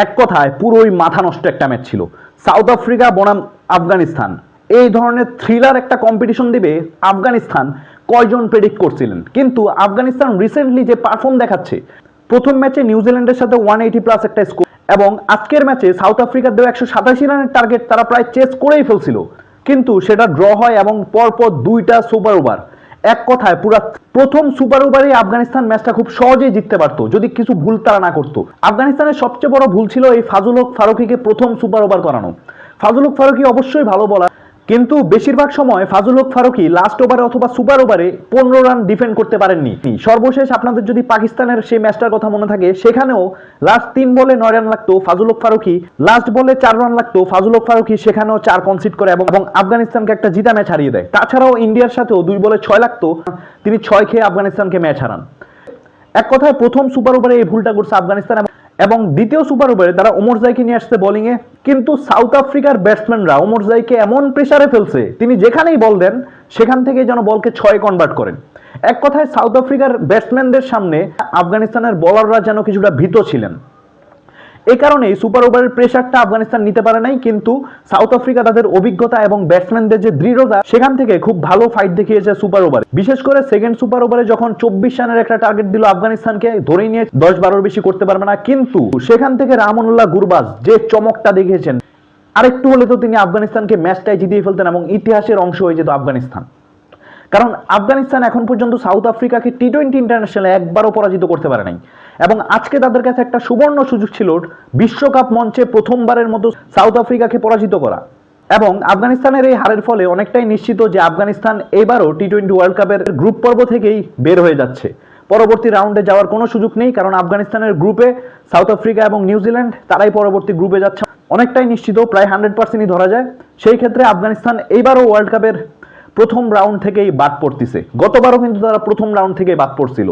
এক কথায় পুরোই মাথা নষ্ট একটা ম্যাচ ছিল। সাউথ আফ্রিকা বনাম আফগানিস্তান, এই ধরনের থ্রিলার একটা কম্পিটিশন দিবে আফগানিস্তান কয়জন প্রেডিক্ট করছিলেন? কিন্তু আফগানিস্তান রিসেন্টলি যে পারফর্ম দেখাচ্ছে, প্রথম ম্যাচে নিউজিল্যান্ডের সাথে 180+ একটা স্কোর, এবং আজকের ম্যাচে সাউথ আফ্রিকার দেওয়া 187 রানের টার্গেট তারা প্রায় চেস করেই ফেলছিল, কিন্তু সেটা ড্র হয় এবং পরপর দুইটা সুপার ওভার। এক কথায় পুরো প্রথম সুপার ওভারে আফগানিস্তান ম্যাচটা খুব সহজেই জিততে পারতো যদি কিছু ভুল তারা না করতো। আফগানিস্তানের সবচেয়ে বড় ভুল ছিল এই ফাজুল হক ফারুকিকে প্রথম সুপার ওভার করানো। ফাজুল হক ফারুকি অবশ্যই ভালো বলার, কিন্তু বেশিরভাগ সময় ফাজুল হক ফারুকি লাস্ট ওভারে অথবা সুপার ওভারে 15 রান ডিফেন্ড করতে পারেননি। সর্বশেষ আপনাদের যদি পাকিস্তানের সেই ম্যাচটার কথা মনে থাকে, সেখানেও লাস্ট 3 বলে 9 রান লাগতো ফাজুল হক ফারুকি, লাস্ট বলে 4 রান লাগতো ফাজুল হক ফারুকি, সেখানেও 4 কনসিড করে এবং আফগানিস্তানকে একটা জিতা ম্যাচ হারিয়ে দেয়। তাছাড়াও ইন্ডিয়ার সাথেও 2 বলে 6 লাগতো, তিনি 6 খেয়ে আফগানিস্তানকে ম্যাচ হারান। এক কথায় প্রথম সুপার ওভারে এই ভুলটা করছে আফগানিস্তান, এবং দ্বিতীয় সুপার ওভারে তারা ওমর জাইকে নিয়ে আসছে বোলিং এ, কিন্তু সাউথ আফ্রিকার ব্যাটসম্যানরা ওমর জাইকে এমন প্রেসারে ফেলছে, তিনি যেখানেই বল দেন সেখান থেকে যেন বলকে 6 কনভার্ট করেন। এক কথায় সাউথ আফ্রিকার ব্যাটসম্যানদের সামনে আফগানিস্তানের বোলাররা যেন কিছুটা ভীত ছিলেন। এই কারণেই সুপার ওভারের প্রেসারটা আফগানিস্তান নিতে পারে নাই, কিন্তু সাউথ আফ্রিকা তাদের অভিজ্ঞতা এবং ব্যাটসম্যানদের যে দৃঢ়তা, সেখান থেকে খুব ভালো ফাইট দেখিয়েছে সুপার ওভারে। বিশেষ করে সেকেন্ড সুপার ওভারে যখন 24 রানের একটা টার্গেট দিল আফগানিস্তানকে, ধরেই নিয়ে 10-12 বেশি করতে পারবে না, কিন্তু সেখান থেকে রাহমানুল্লাহ গুরবাজ যে চমকটা দেখিয়েছেন, আরেকটু হলে তো তিনি আফগানিস্তানকে ম্যাচটাই জিতিয়ে ফেলতেন এবং ইতিহাসের অংশ হয়ে যেত আফগানিস্তান। কারণ আফগানিস্তান এখন পর্যন্ত সাউথ আফ্রিকাকে টি-20 ইন্টারন্যাশনালে একবারও পরাজিত করতে পারে নাই, এবং আজকে তাদের কাছে একটা সুবর্ণ সুযোগ ছিল বিশ্বকাপ মঞ্চে প্রথমবারের মতো সাউথ আফ্রিকাকে পরাজিত করা। এবং আফগানিস্তানের এই হারের ফলে অনেকটাই নিশ্চিত যে আফগানিস্তান এবারও টি-20 ওয়ার্ল্ড কাপের গ্রুপ পর্ব থেকেই বের হয়ে যাচ্ছে, পরবর্তী রাউন্ডে যাওয়ার কোনো সুযোগ নেই, কারণ আফগানিস্তানের গ্রুপে সাউথ আফ্রিকা এবং নিউজিল্যান্ড তারাই পরবর্তী গ্রুপে যাচ্ছে, অনেকটাই নিশ্চিত, প্রায় 100%ই ধরা যায়। সেই ক্ষেত্রে আফগানিস্তান এইবারও ওয়ার্ল্ড কাপের প্রথম রাউন্ড থেকেই বাদ পড়তেছে, গতবারও কিন্তু তারা প্রথম রাউন্ড থেকেই বাদ পড়ছিল।